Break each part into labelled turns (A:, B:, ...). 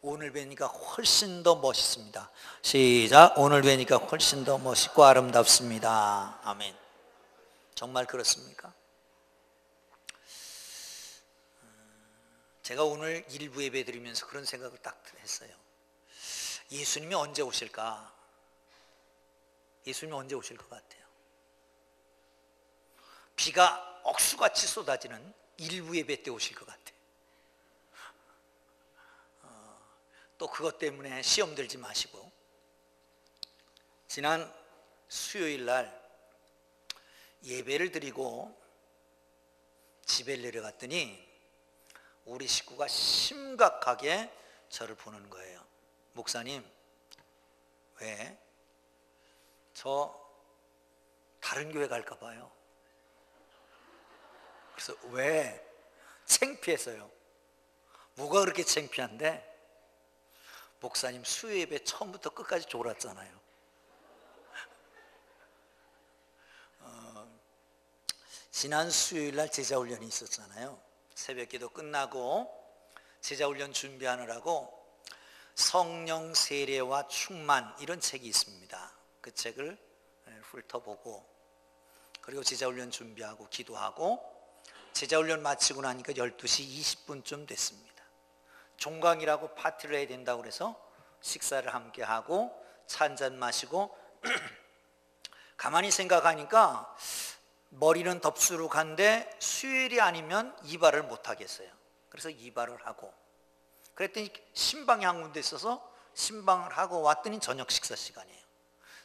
A: 오늘 뵈니까 훨씬 더 멋있습니다. 시작. 오늘 뵈니까 훨씬 더 멋있고 아름답습니다. 아멘. 정말 그렇습니까? 제가 오늘 일부 예배 드리면서 그런 생각을 딱 했어요. 예수님이 언제 오실까? 예수님이 언제 오실 것 같아요? 비가 억수같이 쏟아지는 일부 예배 때 오실 것 같아요. 또 그것 때문에 시험 들지 마시고, 지난 수요일 날 예배를 드리고 집에 내려갔더니 우리 식구가 심각하게 저를 보는 거예요. 목사님, 왜? 저 다른 교회 갈까 봐요. 그래서 왜? 창피해서요. 뭐가 그렇게 창피한데? 목사님 수요 예배 처음부터 끝까지 졸았잖아요. 지난 수요일 날 제자훈련이 있었잖아요. 새벽기도 끝나고 제자훈련 준비하느라고 성령 세례와 충만 이런 책이 있습니다. 그 책을 훑어보고, 그리고 제자훈련 준비하고 기도하고 제자훈련 마치고 나니까 12시 20분쯤 됐습니다. 종강이라고 파티를 해야 된다고 그래서 식사를 함께 하고 차 한잔 마시고 가만히 생각하니까 머리는 덥수룩한데 수요일이 아니면 이발을 못 하겠어요. 그래서 이발을 하고, 그랬더니 신방이 한 군데 있어서 신방을 하고 왔더니 저녁 식사 시간이에요.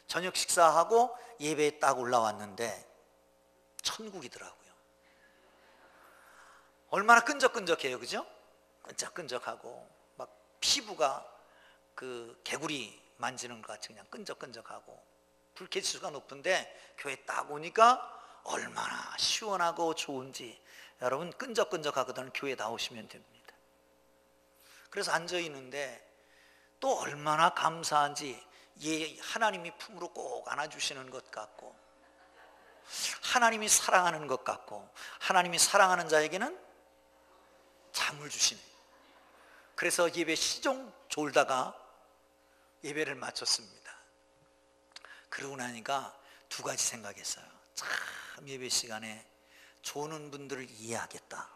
A: 저녁 식사하고 예배에 딱 올라왔는데 천국이더라고요. 얼마나 끈적끈적해요, 그죠? 끈적끈적하고 막 피부가 그 개구리 만지는 것 같이 그냥 끈적끈적하고, 불쾌지수가 높은데 교회 딱 오니까 얼마나 시원하고 좋은지. 여러분, 끈적끈적하거든. 교회 나오시면 됩니다. 그래서 앉아 있는데 또 얼마나 감사한지, 하나님이 품으로 꼭 안아주시는 것 같고, 하나님이 사랑하는 것 같고, 하나님이 사랑하는 자에게는 잠을 주시네. 그래서 예배 시종 졸다가 예배를 마쳤습니다. 그러고 나니까 두 가지 생각했어요. 참 예배 시간에 조는 분들을 이해하겠다.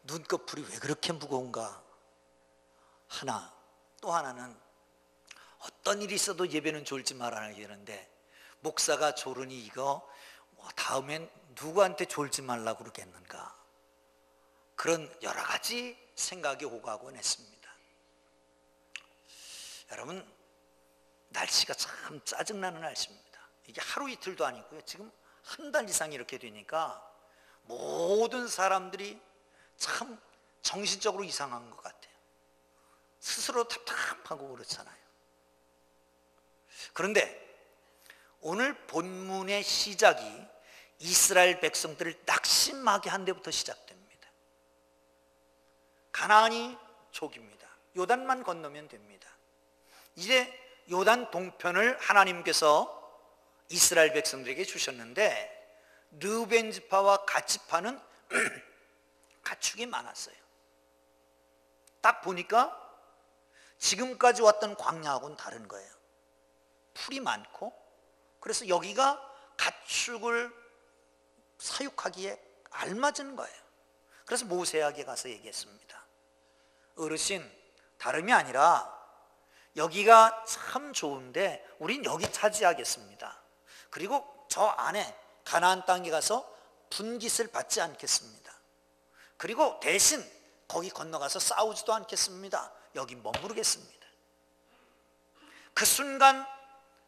A: 눈꺼풀이 왜 그렇게 무거운가 하나, 또 하나는 어떤 일이 있어도 예배는 졸지 말아야 되는데 목사가 졸으니 이거 다음엔 누구한테 졸지 말라고 그러겠는가, 그런 여러 가지 생각이 오가곤 했습니다. 여러분, 날씨가 참 짜증나는 날씨입니다. 이게 하루 이틀도 아니고요, 지금 한 달 이상 이렇게 되니까 모든 사람들이 참 정신적으로 이상한 것 같아요. 스스로 답답하고 그렇잖아요. 그런데 오늘 본문의 시작이 이스라엘 백성들을 낙심하게 한 데부터 시작됩니다. 가나안이 족입니다. 요단만 건너면 됩니다. 이제 요단 동편을 하나님께서 이스라엘 백성들에게 주셨는데 르우벤 지파와 갓 지파는 가축이 많았어요. 딱 보니까 지금까지 왔던 광야하고는 다른 거예요. 풀이 많고, 그래서 여기가 가축을 사육하기에 알맞은 거예요. 그래서 모세에게 가서 얘기했습니다. 어르신, 다름이 아니라 여기가 참 좋은데 우린 여기 차지하겠습니다. 그리고 저 안에 가나안 땅에 가서 분깃을 받지 않겠습니다. 그리고 대신 거기 건너가서 싸우지도 않겠습니다. 여기 머무르겠습니다. 그 순간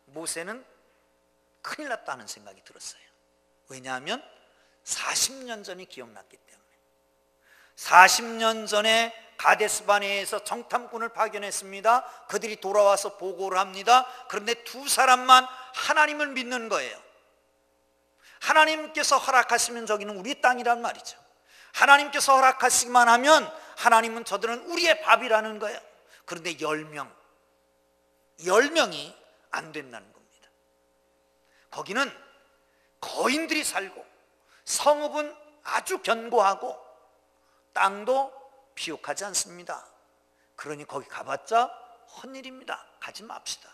A: 모세는 큰일 났다는 생각이 들었어요. 왜냐하면 40년 전이 기억났기 때문에. 40년 전에 가데스바네에서 정탐꾼을 파견했습니다. 그들이 돌아와서 보고를 합니다. 그런데 두 사람만 하나님을 믿는 거예요. 하나님께서 허락하시면 저기는 우리 땅이란 말이죠. 하나님께서 허락하시기만 하면 하나님은 저들은 우리의 밥이라는 거예요. 그런데 10명이 안 된다는 겁니다. 거기는 거인들이 살고 성읍은 아주 견고하고 땅도 비옥하지 않습니다. 그러니 거기 가봤자 헛일입니다. 가지 맙시다.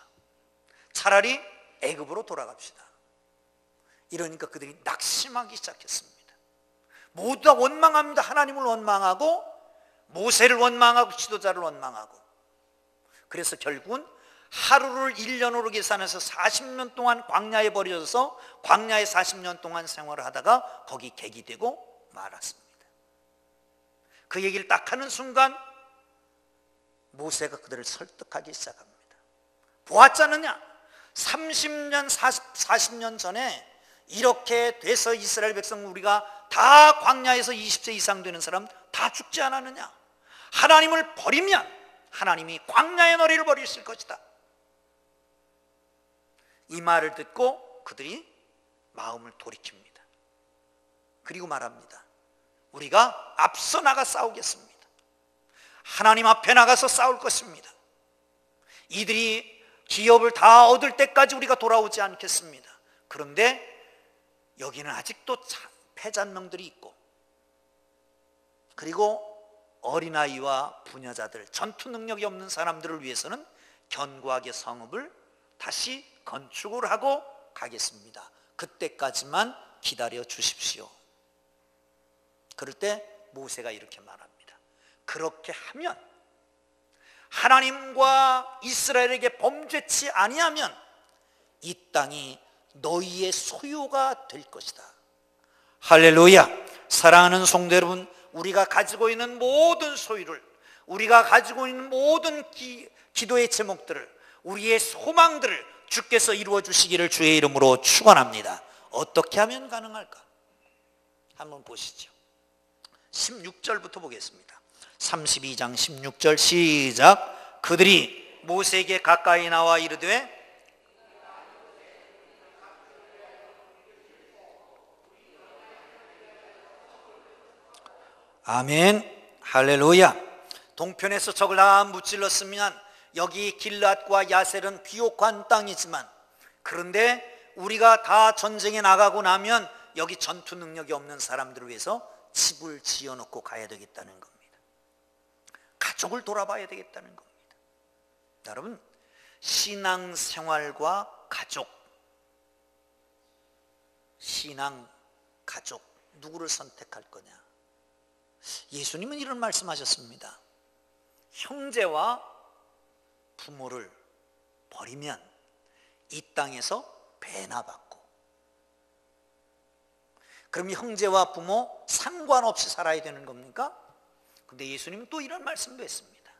A: 차라리 애굽으로 돌아갑시다. 이러니까 그들이 낙심하기 시작했습니다. 모두 다 원망합니다. 하나님을 원망하고 모세를 원망하고 지도자를 원망하고. 그래서 결국은 하루를 1년으로 계산해서 40년 동안 광야에 버려져서 광야에 40년 동안 생활을 하다가 거기 객이되고 말았습니다. 그 얘기를 딱 하는 순간 모세가 그들을 설득하기 시작합니다. 보았지 않느냐? 30년 40년 전에 이렇게 돼서 이스라엘 백성 우리가 다 광야에서 20세 이상 되는 사람 다 죽지 않았느냐? 하나님을 버리면 하나님이 광야의 너리를 버리실 것이다. 이 말을 듣고 그들이 마음을 돌이킵니다. 그리고 말합니다. 우리가 앞서 나가 싸우겠습니다. 하나님 앞에 나가서 싸울 것입니다. 이들이 기업을 다 얻을 때까지 우리가 돌아오지 않겠습니다. 그런데 여기는 아직도 패잔명들이 있고, 그리고 어린아이와 부녀자들, 전투 능력이 없는 사람들을 위해서는 견고하게 성읍을 다시 건축을 하고 가겠습니다. 그때까지만 기다려 주십시오. 그럴 때 모세가 이렇게 말합니다. 그렇게 하면, 하나님과 이스라엘에게 범죄치 아니하면 이 땅이 너희의 소유가 될 것이다. 할렐루야. 사랑하는 성도 여러분, 우리가 가지고 있는 모든 소유를, 우리가 가지고 있는 모든 기도의 제목들을, 우리의 소망들을 주께서 이루어 주시기를 주의 이름으로 축원합니다. 어떻게 하면 가능할까? 한번 보시죠. 16절부터 보겠습니다. 32장 16절 시작. 그들이 모세에게 가까이 나와 이르되 아멘. 할렐루야. 동편에서 적을 다 무찔렀으면 여기 길앗과 야셀은 비옥한 땅이지만, 그런데 우리가 다 전쟁에 나가고 나면 여기 전투 능력이 없는 사람들을 위해서 집을 지어놓고 가야 되겠다는 겁니다. 가족을 돌아봐야 되겠다는 겁니다. 여러분, 신앙생활과 가족, 신앙, 가족, 누구를 선택할 거냐? 예수님은 이런 말씀하셨습니다. 형제와 부모를 버리면 이 땅에서 배나 받고, 그럼 형제와 부모 상관없이 살아야 되는 겁니까? 근데 예수님은 또 이런 말씀도 했습니다.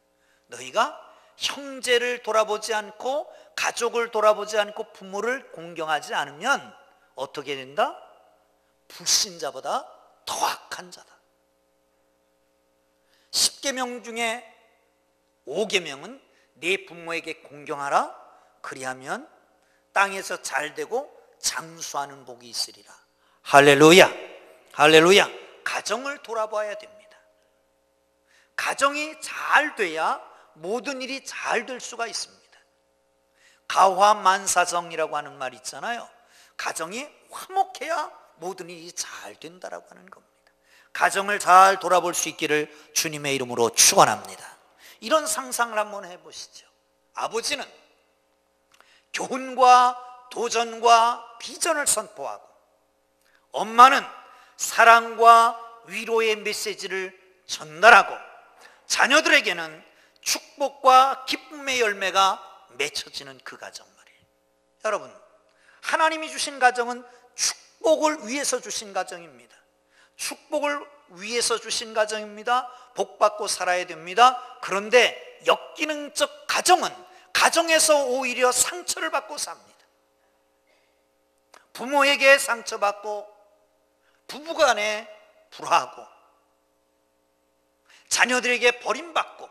A: 너희가 형제를 돌아보지 않고 가족을 돌아보지 않고 부모를 공경하지 않으면 어떻게 된다? 불신자보다 더 악한 자다. 10계명 중에 5계명은 네 부모에게 공경하라. 그리하면 땅에서 잘되고 장수하는 복이 있으리라. 할렐루야. 할렐루야. 가정을 돌아봐야 됩니다. 가정이 잘 돼야 모든 일이 잘 될 수가 있습니다. 가화만사정이라고 하는 말 있잖아요. 가정이 화목해야 모든 일이 잘 된다라고 하는 겁니다. 가정을 잘 돌아볼 수 있기를 주님의 이름으로 축원합니다. 이런 상상을 한번 해보시죠. 아버지는 교훈과 도전과 비전을 선포하고, 엄마는 사랑과 위로의 메시지를 전달하고, 자녀들에게는 축복과 기쁨의 열매가 맺혀지는 그 가정 말이에요. 여러분, 하나님이 주신 가정은 축복을 위해서 주신 가정입니다. 축복을 위해서 주신 가정입니다. 복받고 살아야 됩니다. 그런데 역기능적 가정은 가정에서 오히려 상처를 받고 삽니다. 부모에게 상처받고, 부부간에 불화하고, 자녀들에게 버림받고,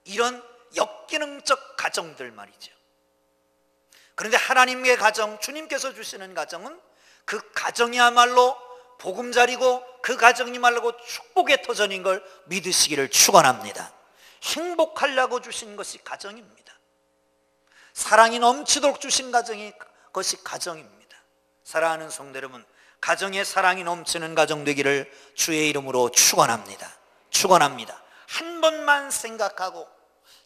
A: 이런 역기능적 가정들 말이죠. 그런데 하나님의 가정, 주님께서 주시는 가정은 그 가정이야말로 보금자리고 그 가정이야말로 축복의 터전인 걸 믿으시기를 축원합니다. 행복하려고 주신 것이 가정입니다. 사랑이 넘치도록 주신 것이 가정입니다. 사랑하는 성도 여러분, 가정에 사랑이 넘치는 가정 되기를 주의 이름으로 축원합니다. 축원합니다. 한 번만 생각하고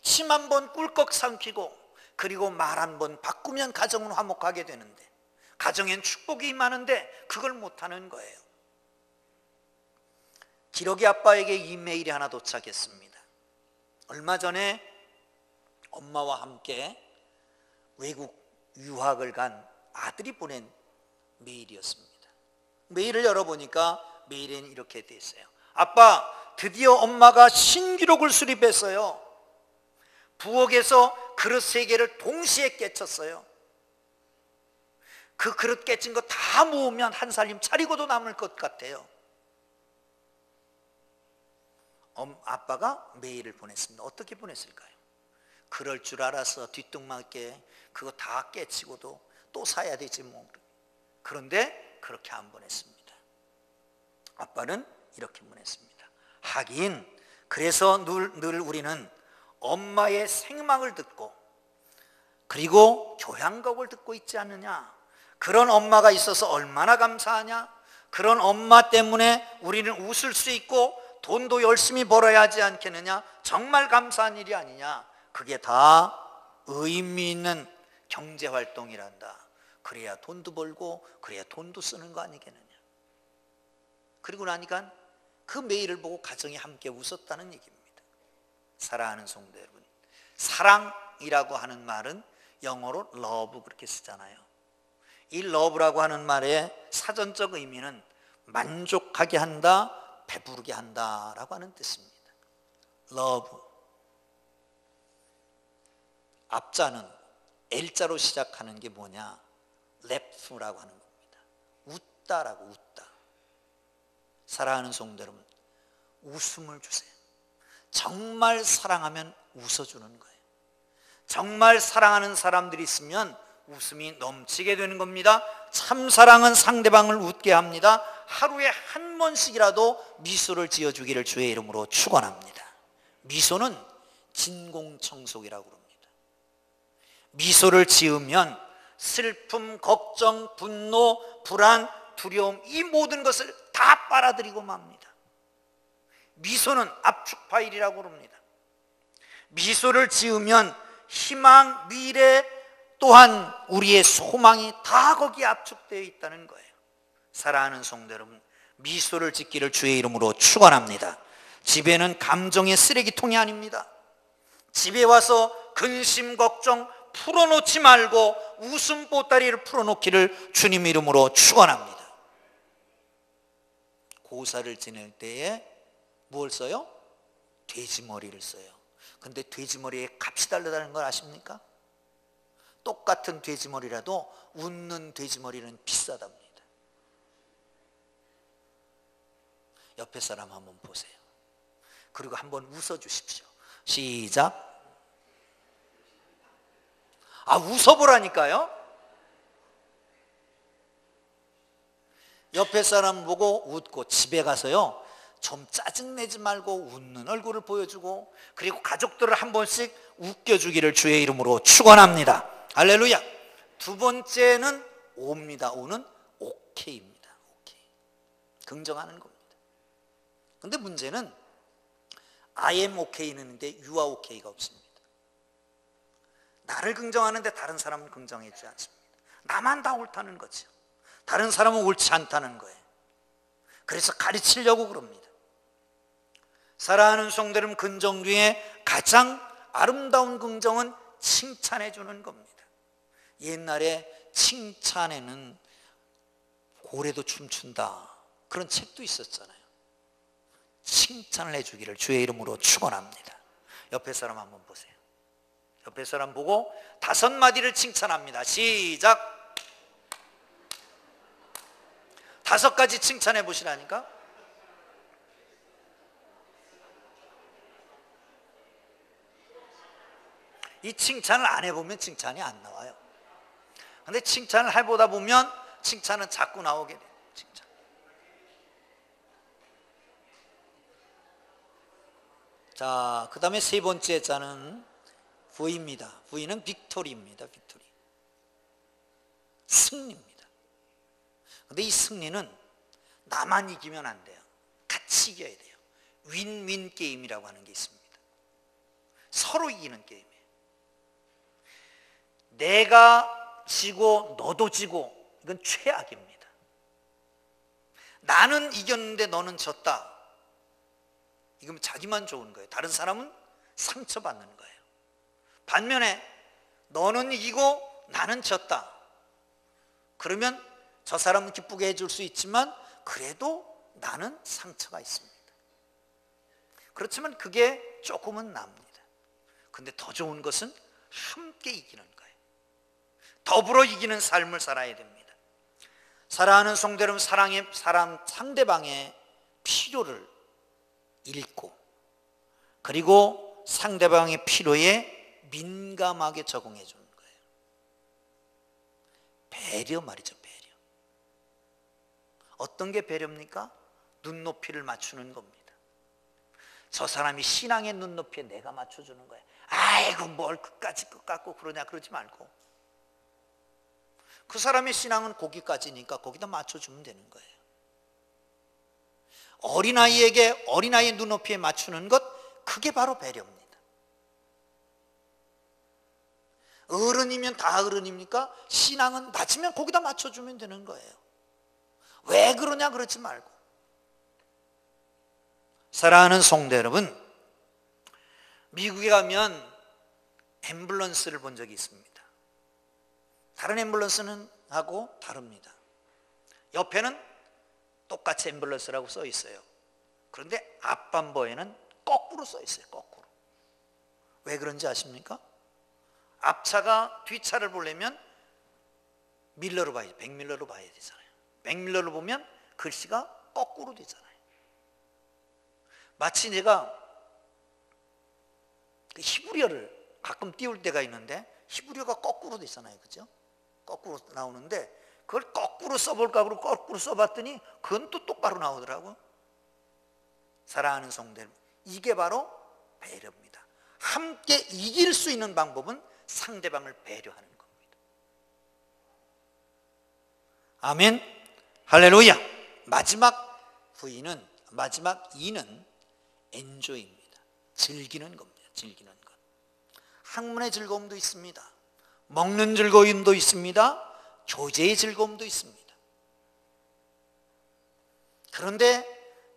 A: 침 한 번 꿀꺽 삼키고 그리고 말 한 번 바꾸면 가정은 화목하게 되는데, 가정엔 축복이 임하는데 그걸 못하는 거예요. 기러기 아빠에게 이메일이 하나 도착했습니다. 얼마 전에 엄마와 함께 외국 유학을 간 아들이 보낸 메일이었습니다. 메일을 열어보니까 메일에는 이렇게 돼 있어요. 아빠, 드디어 엄마가 신기록을 수립했어요. 부엌에서 그릇 3개를 동시에 깨쳤어요. 그 그릇 깨진 거 다 모으면 한 살림 차리고도 남을 것 같아요. 아빠가 메일을 보냈습니다. 어떻게 보냈을까요? 그럴 줄 알아서 뒤뚱맞게 그거 다 깨치고도 또 사야 되지 뭐. 그런데 그렇게 안 보냈습니다. 아빠는 이렇게 보냈습니다. 하긴 그래서 늘 우리는 엄마의 생망을 듣고 그리고 교향곡을 듣고 있지 않느냐. 그런 엄마가 있어서 얼마나 감사하냐. 그런 엄마 때문에 우리는 웃을 수 있고 돈도 열심히 벌어야 하지 않겠느냐. 정말 감사한 일이 아니냐. 그게 다 의미 있는 경제활동이란다. 그래야 돈도 벌고 그래야 돈도 쓰는 거 아니겠느냐. 그리고 나니까 그 메일을 보고 가정이 함께 웃었다는 얘기입니다. 사랑하는 성도 여러분, 사랑이라고 하는 말은 영어로 love 그렇게 쓰잖아요. 이 love라고 하는 말의 사전적 의미는 만족하게 한다, 배부르게 한다라고 하는 뜻입니다. love, 앞자는 L자로 시작하는 게 뭐냐? laugh라고 하는 겁니다. 웃다라고, 웃다. 사랑하는 성도 여러분, 웃음을 주세요. 정말 사랑하면 웃어주는 거예요. 정말 사랑하는 사람들이 있으면 웃음이 넘치게 되는 겁니다. 참 사랑은 상대방을 웃게 합니다. 하루에 한 번씩이라도 미소를 지어주기를 주의 이름으로 축원합니다. 미소는 진공청소기라고 합니다. 미소를 지으면 슬픔, 걱정, 분노, 불안, 두려움 이 모든 것을 다 빨아들이고 맙니다. 미소는 압축 파일이라고 합니다. 미소를 지으면 희망, 미래 또한 우리의 소망이 다 거기에 압축되어 있다는 거예요. 사랑하는 성도 여러분, 미소를 짓기를 주의 이름으로 축원합니다. 집에는 감정의 쓰레기통이 아닙니다. 집에 와서 근심, 걱정 풀어놓지 말고 웃음 보따리를 풀어놓기를 주님 이름으로 축원합니다. 고사를 지낼 때에 무엇을 써요? 돼지머리를 써요. 근데 돼지머리에 값이 다르다는 걸 아십니까? 똑같은 돼지머리라도 웃는 돼지머리는 비싸답니다. 옆에 사람 한번 보세요. 그리고 한번 웃어주십시오. 시작. 웃어보라니까요. 옆에 사람 보고 웃고 집에 가서요 좀 짜증내지 말고 웃는 얼굴을 보여주고 그리고 가족들을 한 번씩 웃겨주기를 주의 이름으로 축원합니다. 할렐루야. 두 번째는 오입니다. 오는 오케이입니다. 오케이. 긍정하는 겁니다. 근데 문제는 I am okay는 있는데 you are okay가 없습니다. 나를 긍정하는데 다른 사람은 긍정해주지 않습니다. 나만 다 옳다는 거죠. 다른 사람은 옳지 않다는 거예요. 그래서 가르치려고 그럽니다. 사랑하는 성도 여러분, 긍정 중에 가장 아름다운 긍정은 칭찬해 주는 겁니다. 옛날에 칭찬에는 고래도 춤춘다 그런 책도 있었잖아요. 칭찬을 해주기를 주의 이름으로 축원합니다. 옆에 사람 한번 보세요. 옆에 사람 보고 5마디를 칭찬합니다. 시작. 5가지 칭찬해 보시라니까. 이 칭찬을 안 해보면 칭찬이 안 나와요. 근데 칭찬을 해보다 보면 칭찬은 자꾸 나오게 돼요. 칭찬. 자, 그 다음에 세 번째 자는 V입니다. V는 빅토리입니다. 빅토리. 승리입니다. 근데 이 승리는 나만 이기면 안 돼요. 같이 이겨야 돼요. 윈윈 게임이라고 하는 게 있습니다. 서로 이기는 게임이에요. 내가 지고 너도 지고, 이건 최악입니다. 나는 이겼는데 너는 졌다, 이건 자기만 좋은 거예요. 다른 사람은 상처받는 거예요. 반면에 너는 이기고 나는 졌다, 그러면 저 사람은 기쁘게 해줄 수 있지만 그래도 나는 상처가 있습니다. 그렇지만 그게 조금은 납니다. 근데 더 좋은 것은 함께 이기는 거예요. 더불어 이기는 삶을 살아야 됩니다. 사랑하는 성도 여러분, 상대방의 필요를 읽고, 그리고 상대방의 필요에 민감하게 적응해 주는 거예요. 배려 말이죠, 배려. 어떤 게 배려입니까? 눈높이를 맞추는 겁니다. 저 사람이 신앙의 눈높이에 내가 맞춰주는 거예요. 아이고 뭘 끝까지 끝 같고 그러냐, 그러지 말고 그 사람의 신앙은 거기까지니까 거기다 맞춰주면 되는 거예요. 어린아이에게 어린아이의 눈높이에 맞추는 것, 그게 바로 배려입니다. 어른이면 다 어른입니까? 신앙은 낮으면 거기다 맞춰주면 되는 거예요. 왜 그러냐 그러지 말고. 사랑하는 성도 여러분, 미국에 가면 앰뷸런스를 본 적이 있습니다. 다른 앰뷸런스는 하고 다릅니다. 옆에는 똑같이 앰뷸런스라고 써 있어요. 그런데 앞반보에는 거꾸로 써 있어요. 거꾸로. 왜 그런지 아십니까? 앞차가 뒷차를 보려면 밀러로 봐야 돼. 백밀러로 봐야 되잖아요. 백밀러로 보면 글씨가 거꾸로 되잖아요. 마치 내가 그 히브리어를 가끔 띄울 때가 있는데 히브리어가 거꾸로 되잖아요. 그죠? 거꾸로 나오는데 그걸 거꾸로 써볼까 하고 거꾸로 써봤더니 그건 또 똑바로 나오더라고요. 사랑하는 성도 여러분, 이게 바로 배려입니다. 함께 이길 수 있는 방법은 상대방을 배려하는 겁니다. 아멘, 할렐루야. 마지막 이는 엔조이입니다. 즐기는 겁니다. 즐기는 것. 학문의 즐거움도 있습니다. 먹는 즐거움도 있습니다. 교제의 즐거움도 있습니다. 그런데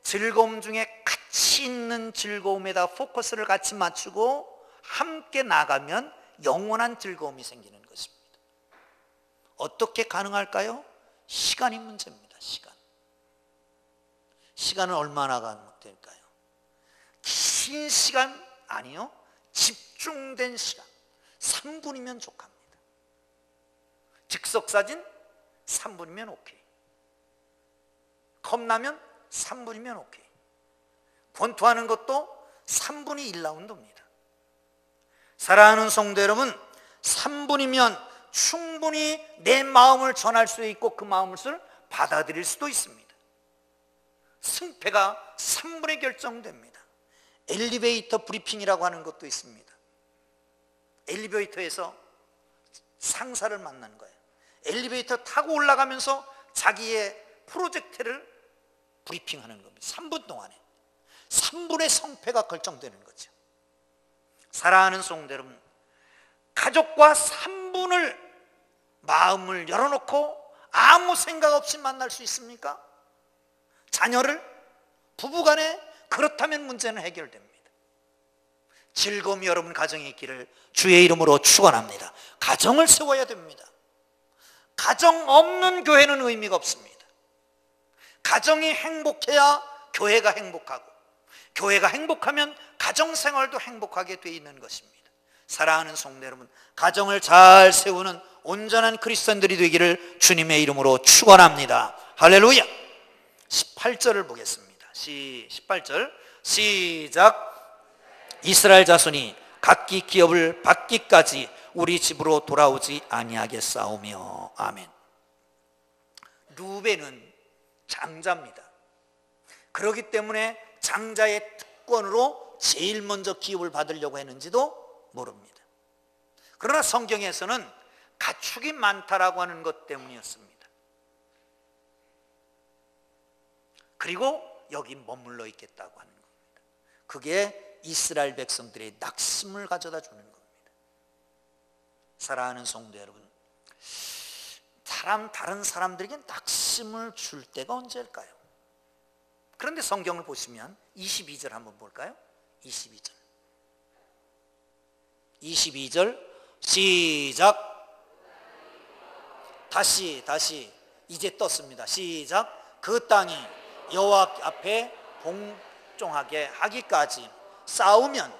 A: 즐거움 중에 가치 있는 즐거움에다 포커스를 같이 맞추고 함께 나가면 영원한 즐거움이 생기는 것입니다. 어떻게 가능할까요? 시간이 문제입니다. 시간은 얼마나 될까요? 긴 시간 아니요, 집중된 시간 3분이면 족합니다. 즉석사진 3분이면 오케이. 컵라면 3분이면 오케이. 권투하는 것도 3분이 1라운드입니다. 사랑하는 성도 여러분, 3분이면 충분히 내 마음을 전할 수 있고 그 마음을 받아들일 수도 있습니다. 승패가 3분에 결정됩니다. 엘리베이터 브리핑이라고 하는 것도 있습니다. 엘리베이터에서 상사를 만나는 거예요. 엘리베이터 타고 올라가면서 자기의 프로젝트를 브리핑하는 겁니다. 3분 동안에 3분의 성패가 결정되는 거죠. 사랑하는 성도 여러분, 가족과 3분을 마음을 열어놓고 아무 생각 없이 만날 수 있습니까? 자녀를, 부부간에 그렇다면 문제는 해결됩니다. 즐거움이 여러분 가정에 있기를 주의 이름으로 축원합니다. 가정을 세워야 됩니다. 가정 없는 교회는 의미가 없습니다. 가정이 행복해야 교회가 행복하고, 교회가 행복하면 가정생활도 행복하게 되어 있는 것입니다. 사랑하는 성도 여러분, 가정을 잘 세우는 온전한 크리스천들이 되기를 주님의 이름으로 축원합니다. 할렐루야. 18절을 보겠습니다. 18절 시작. 이스라엘 자손이 각기 기업을 받기까지 우리 집으로 돌아오지 아니하겠사오며. 아멘. 루벤은 장자입니다. 그렇기 때문에 장자의 특권으로 제일 먼저 기업을 받으려고 했는지도 모릅니다. 그러나 성경에서는 가축이 많다라고 하는 것 때문이었습니다. 그리고 여기 머물러 있겠다고 하는 겁니다. 그게 이스라엘 백성들의 낙심을 가져다 주는 겁니다. 사랑하는 성도 여러분, 다른 사람들에게 낙심을 줄 때가 언제일까요? 그런데 성경을 보시면 22절 한번 볼까요? 22절 시작. 다시 이제 떴습니다. 시작. 그 땅이 여호와 앞에 복종하게 하기까지 싸우면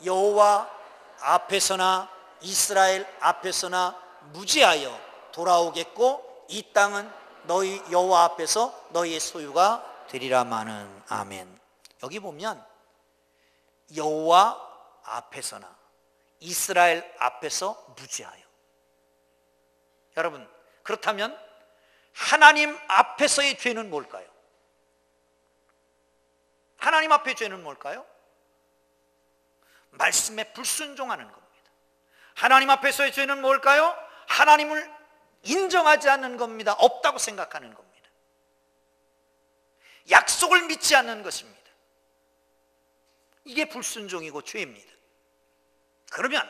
A: 여호와 앞에서나 이스라엘 앞에서나 무지하여 돌아오겠고 이 땅은 너희 여호와 앞에서 너희의 소유가 되리라마는. 아멘. 여기 보면 여호와 앞에서나 이스라엘 앞에서 무지하여. 여러분, 그렇다면 하나님 앞에서의 죄는 뭘까요? 하나님 앞의 죄는 뭘까요? 말씀에 불순종하는 겁니다. 하나님 앞에서의 죄는 뭘까요? 하나님을 인정하지 않는 겁니다. 없다고 생각하는 겁니다. 약속을 믿지 않는 것입니다. 이게 불순종이고 죄입니다. 그러면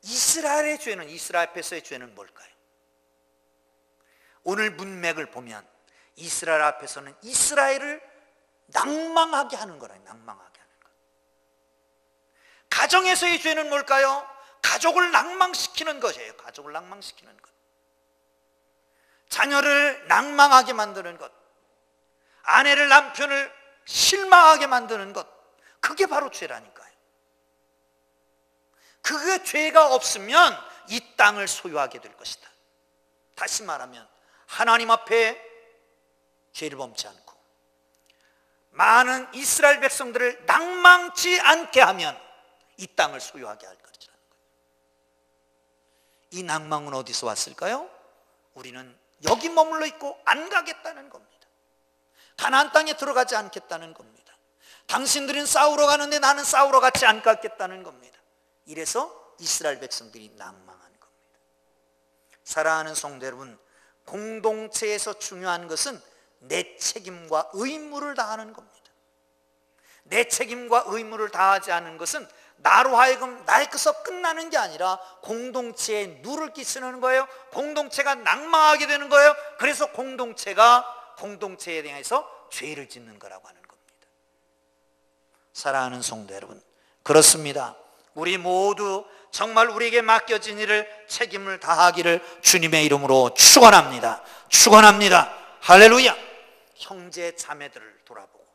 A: 이스라엘의 죄는, 이스라엘 앞에서의 죄는 뭘까요? 오늘 문맥을 보면 이스라엘 앞에서는 이스라엘을 낭망하게 하는 거라요. 낭망하게 하는 것. 가정에서의 죄는 뭘까요? 가족을 낭망시키는 것이에요. 가족을 낭망시키는 것. 자녀를 낭망하게 만드는 것. 아내를, 남편을 실망하게 만드는 것. 그게 바로 죄라니까요. 그 죄가 없으면 이 땅을 소유하게 될 것이다. 다시 말하면 하나님 앞에 죄를 범치 않고 많은 이스라엘 백성들을 낭망치 않게 하면 이 땅을 소유하게 할 것이라는 거예요. 이 낭망은 어디서 왔을까요? 우리는 여기 머물러 있고 안 가겠다는 겁니다. 가나안 땅에 들어가지 않겠다는 겁니다. 당신들은 싸우러 가는데 나는 싸우러 같이 안 가겠다는 겁니다. 이래서 이스라엘 백성들이 낭망하는 겁니다. 사랑하는 성도 여러분, 공동체에서 중요한 것은 내 책임과 의무를 다하는 겁니다. 내 책임과 의무를 다하지 않은 것은 나로 하여금 나의 것서 끝나는 게 아니라 공동체에 누를 끼치는 거예요. 공동체가 낭망하게 되는 거예요. 그래서 공동체가 공동체에 대해서 죄를 짓는 거라고 하는 겁니다. 사랑하는 성도 여러분, 그렇습니다. 우리 모두 정말 우리에게 맡겨진 일을 책임을 다하기를 주님의 이름으로 축원합니다. 축원합니다. 할렐루야. 형제 자매들을 돌아보고,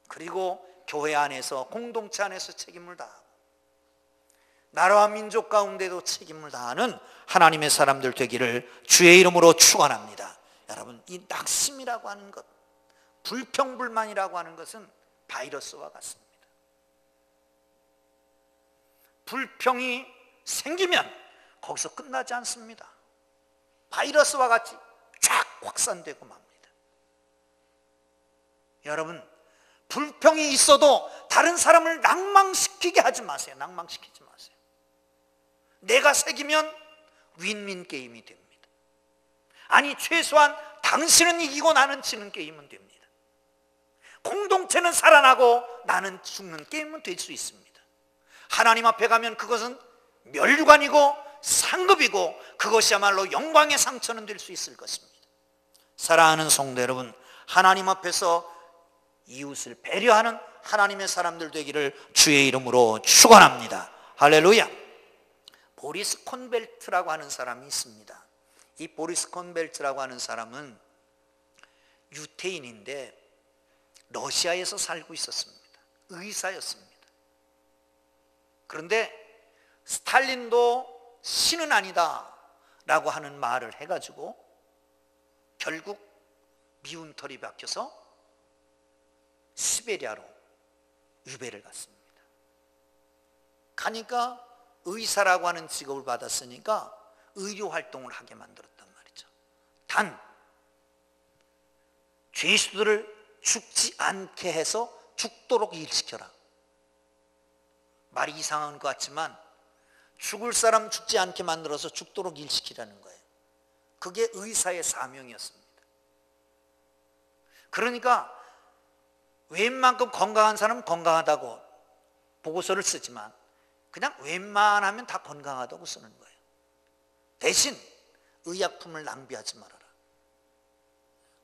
A: 그리고 교회 안에서, 공동체 안에서 책임을 다하고, 나라와 민족 가운데도 책임을 다하는 하나님의 사람들 되기를 주의 이름으로 축원합니다. 여러분, 이 낙심이라고 하는 것, 불평불만이라고 하는 것은 바이러스와 같습니다. 불평이 생기면 거기서 끝나지 않습니다. 바이러스와 같이 쫙 확산되고 맙니다. 여러분, 불평이 있어도 다른 사람을 낭망시키게 하지 마세요. 낭망시키지 마세요. 내가 새기면 윈윈 게임이 됩니다. 아니, 최소한 당신은 이기고 나는 지는 게임은 됩니다. 공동체는 살아나고 나는 죽는 게임은 될 수 있습니다. 하나님 앞에 가면 그것은 멸류관이고 상급이고 그것이야말로 영광의 상처는 될 수 있을 것입니다. 사랑하는 성도 여러분, 하나님 앞에서 이웃을 배려하는 하나님의 사람들 되기를 주의 이름으로 축원합니다. 할렐루야. 보리스 콘벨트라고 하는 사람이 있습니다. 이 보리스 콘벨트라고 하는 사람은 유태인인데 러시아에서 살고 있었습니다. 의사였습니다. 그런데 스탈린도 신은 아니다 라고 하는 말을 해가지고 결국 미운 털이 박혀서 시베리아로 유배를 갔습니다. 가니까 의사라고 하는 직업을 받았으니까 의료 활동을 하게 만들었단 말이죠. 단 죄수들을 죽지 않게 해서 죽도록 일시켜라. 말이 이상한 것 같지만 죽을 사람 죽지 않게 만들어서 죽도록 일시키라는 거예요. 그게 의사의 사명이었습니다. 그러니까 웬만큼 건강한 사람은 건강하다고 보고서를 쓰지만 그냥 웬만하면 다 건강하다고 쓰는 거예요. 대신 의약품을 낭비하지 말아라.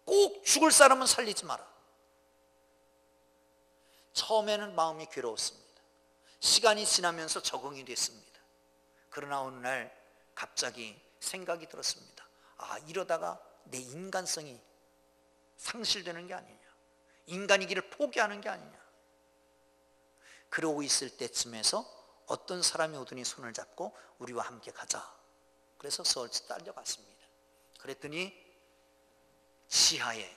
A: 꼭 죽을 사람은 살리지 마라. 처음에는 마음이 괴로웠습니다. 시간이 지나면서 적응이 됐습니다. 그러나 어느 날 갑자기 생각이 들었습니다. 아, 이러다가 내 인간성이 상실되는 게 아니냐, 인간이기를 포기하는 게 아니냐. 그러고 있을 때쯤에서 어떤 사람이 오더니 손을 잡고 우리와 함께 가자. 그래서 서울시 딸려갔습니다. 그랬더니 지하에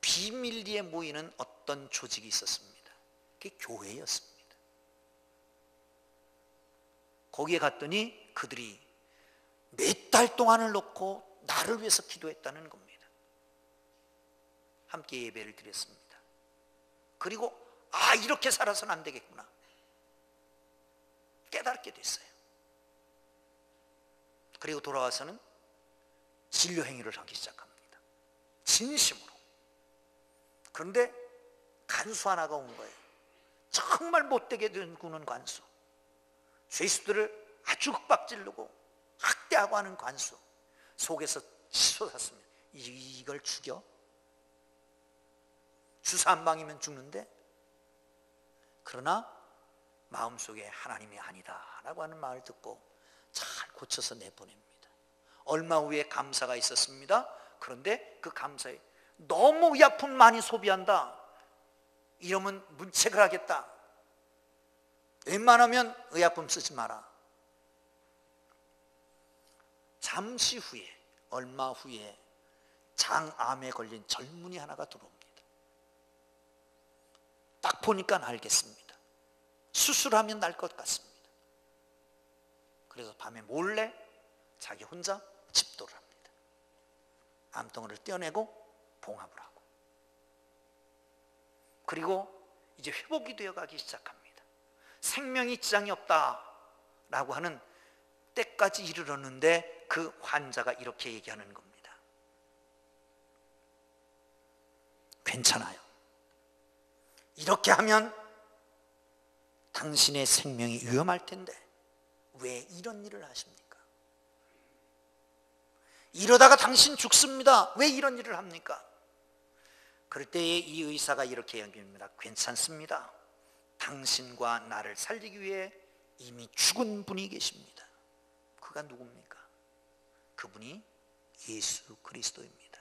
A: 비밀리에 모이는 어떤 조직이 있었습니다. 그게 교회였습니다. 거기에 갔더니 그들이 몇 달 동안을 놓고 나를 위해서 기도했다는 겁니다. 함께 예배를 드렸습니다. 그리고 아, 이렇게 살아서는 안 되겠구나 깨닫게 됐어요. 그리고 돌아와서는 진료 행위를 하기 시작합니다. 진심으로. 그런데 간수 하나가 온 거예요. 정말 못되게 구는 간수. 죄수들을 아주 윽박지르고 학대하고 하는 간수. 속에서 치솟았습니다. 이걸 죽여? 주사 한 방이면 죽는데? 그러나 마음속에 하나님이 아니다 라고 하는 말을 듣고 잘 고쳐서 내보냅니다. 얼마 후에 감사가 있었습니다. 그런데 그 감사에 너무 의약품 많이 소비한다, 이러면 문책을 하겠다, 웬만하면 의약품 쓰지 마라. 잠시 후에, 얼마 후에 장암에 걸린 젊은이 하나가 들어옵니다. 딱 보니까 알겠습니다. 수술하면 날 것 같습니다. 그래서 밤에 몰래 자기 혼자 집도를 합니다. 암덩어리를 떼어내고 봉합을 하고, 그리고 이제 회복이 되어가기 시작합니다. 생명이 지장이 없다라고 하는 때까지 이르렀는데 그 환자가 이렇게 얘기하는 겁니다. 괜찮아요. 이렇게 하면 당신의 생명이 위험할 텐데 왜 이런 일을 하십니까? 이러다가 당신 죽습니다. 왜 이런 일을 합니까? 그럴 때에 이 의사가 이렇게 얘기합니다. 괜찮습니다. 당신과 나를 살리기 위해 이미 죽은 분이 계십니다. 그가 누굽니까? 그분이 예수 그리스도입니다.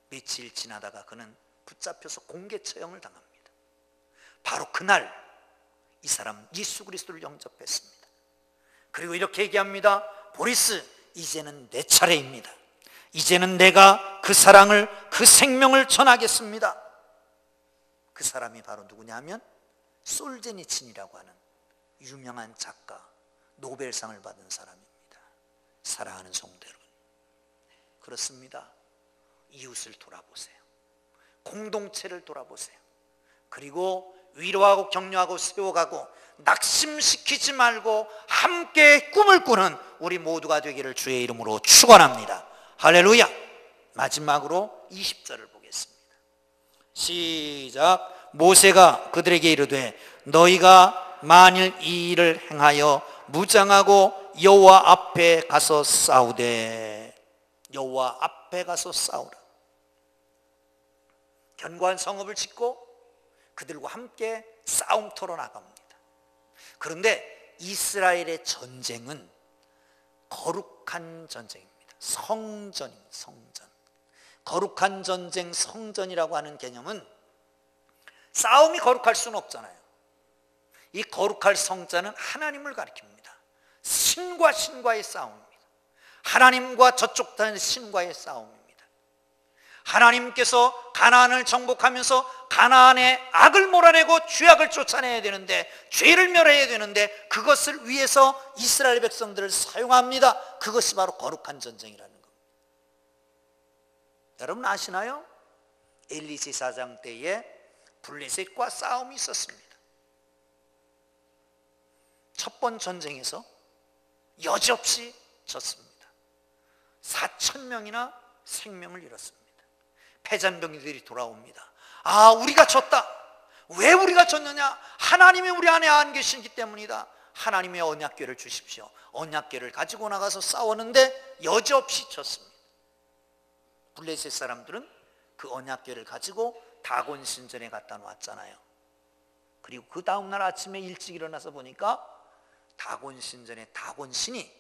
A: 며칠 지나다가 그는 붙잡혀서 공개 처형을 당합니다. 바로 그날 이 사람 예수 그리스도를 영접했습니다. 그리고 이렇게 얘기합니다. 보리스, 이제는 내 차례입니다. 이제는 내가 그 사랑을, 그 생명을 전하겠습니다. 그 사람이 바로 누구냐 하면 솔제니친이라고 하는 유명한 작가, 노벨상을 받은 사람입니다. 사랑하는 성도 여러분, 그렇습니다. 이웃을 돌아보세요. 공동체를 돌아보세요. 그리고 위로하고 격려하고 세워가고 낙심시키지 말고 함께 꿈을 꾸는 우리 모두가 되기를 주의 이름으로 축원합니다. 할렐루야. 마지막으로 20절을 보겠습니다. 시작. 모세가 그들에게 이르되 너희가 만일 이 일을 행하여 무장하고 여호와 앞에 가서 싸우되, 여호와 앞에 가서 싸우라. 견고한 성읍을 짓고 그들과 함께 싸움터로 나갑니다. 그런데 이스라엘의 전쟁은 거룩한 전쟁입니다. 성전입니다. 성전. 거룩한 전쟁, 성전이라고 하는 개념은 싸움이 거룩할 수는 없잖아요. 이 거룩할 성자는 하나님을 가리킵니다. 신과 신과의 싸움입니다. 하나님과 저쪽 다른 신과의 싸움입니다. 하나님께서 가나안을 정복하면서 가나안의 악을 몰아내고 죄악을 쫓아내야 되는데, 죄를 멸해야 되는데 그것을 위해서 이스라엘 백성들을 사용합니다. 그것이 바로 거룩한 전쟁이라는 겁니다. 여러분 아시나요? 엘리시 사장 때에 블레셋과 싸움이 있었습니다. 첫 번 전쟁에서 여지없이 졌습니다. 4,000명이나 생명을 잃었습니다. 패잔병들이 돌아옵니다. 아, 우리가 졌다. 왜 우리가 졌느냐? 하나님이 우리 안에 안 계시기 때문이다. 하나님의 언약궤를 주십시오. 언약궤를 가지고 나가서 싸웠는데 여지없이 졌습니다. 블레셋 사람들은 그 언약궤를 가지고 다곤 신전에 갖다 놓았잖아요. 그리고 그 다음날 아침에 일찍 일어나서 보니까 다곤 신전에 다곤 신이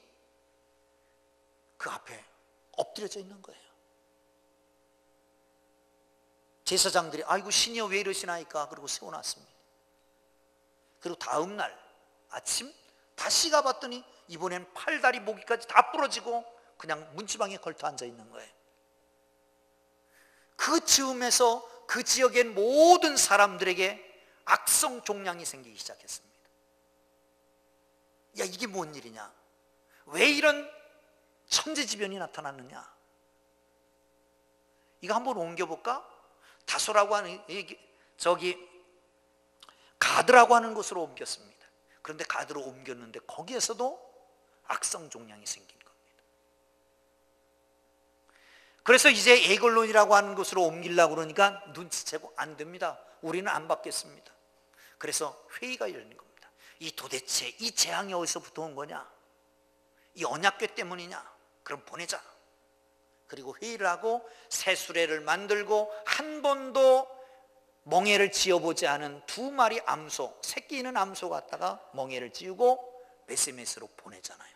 A: 그 앞에 엎드려져 있는 거예요. 제사장들이 아이고 신이여 왜 이러시나이까 그러고 세워놨습니다. 그리고 다음날 아침 다시 가봤더니 이번엔 팔다리 모기까지 다 부러지고 그냥 문지방에 걸터 앉아 있는 거예요. 그 즈음에서 그 지역의 모든 사람들에게 악성 종양이 생기기 시작했습니다. 야, 이게 뭔 일이냐? 왜 이런 천재지변이 나타났느냐? 이거 한번 옮겨볼까? 다소라고 하는 저기 가드라고 하는 곳으로 옮겼습니다. 그런데 가드로 옮겼는데 거기에서도 악성 종양이 생긴 겁니다. 그래서 이제 에글론이라고 하는 곳으로 옮기려고 그러니까 눈치채고 안 됩니다. 우리는 안 받겠습니다. 그래서 회의가 열린 겁니다. 이 도대체 이 재앙이 어디서부터 온 거냐? 이 언약궤 때문이냐? 그럼 보내자. 그리고 회의를 하고 새 수레를 만들고 한 번도 멍에를 지어보지 않은 두 마리 암소, 새끼 있는 암소 갖다가 멍에를 지우고 베세메스로 보내잖아요.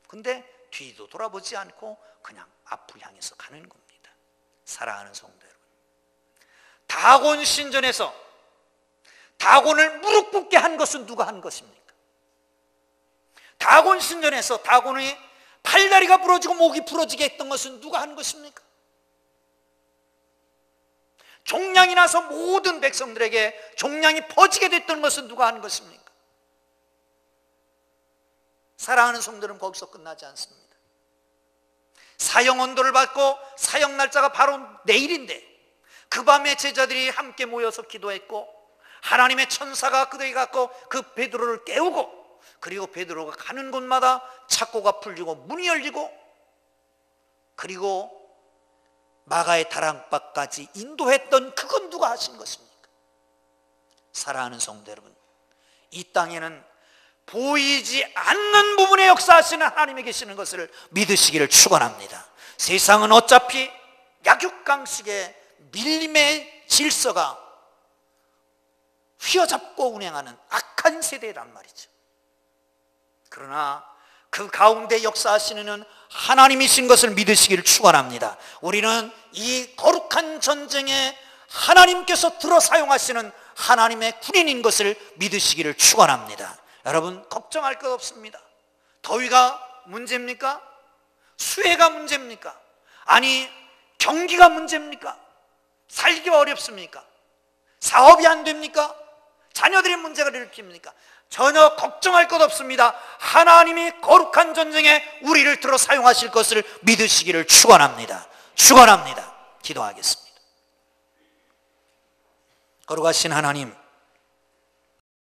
A: 근데 뒤도 돌아보지 않고 그냥 앞을 향해서 가는 겁니다. 사랑하는 성도 여러분, 다곤 신전에서 다곤을 무릎 꿇게 한 것은 누가 한 것입니까? 다곤 신전에서 다곤의 팔다리가 부러지고 목이 부러지게 했던 것은 누가 한 것입니까? 종양이 나서 모든 백성들에게 종양이 퍼지게 됐던 것은 누가 한 것입니까? 사랑하는 성도는 거기서 끝나지 않습니다. 사형 언도를 받고 사형 날짜가 바로 내일인데 그 밤에 제자들이 함께 모여서 기도했고 하나님의 천사가 그들에게 갖고 그 베드로를 깨우고 그리고 베드로가 가는 곳마다 착고가 풀리고 문이 열리고 그리고 마가의 다락방까지 인도했던 그건 누가 하신 것입니까? 사랑하는 성도 여러분, 이 땅에는 보이지 않는 부분에 역사하시는 하나님이 계시는 것을 믿으시기를 축원합니다. 세상은 어차피 약육강식의 밀림의 질서가 휘어잡고 운행하는 악한 세대란 말이죠. 그러나 그 가운데 역사하시는 하나님이신 것을 믿으시기를 축원합니다. 우리는 이 거룩한 전쟁에 하나님께서 들어 사용하시는 하나님의 군인인 것을 믿으시기를 축원합니다. 여러분, 걱정할 것 없습니다. 더위가 문제입니까? 수해가 문제입니까? 아니 경기가 문제입니까? 살기가 어렵습니까? 사업이 안 됩니까? 자녀들이 문제가 일으킵니까? 전혀 걱정할 것 없습니다. 하나님이 거룩한 전쟁에 우리를 들어 사용하실 것을 믿으시기를 축원합니다. 축원합니다. 기도하겠습니다. 거룩하신 하나님,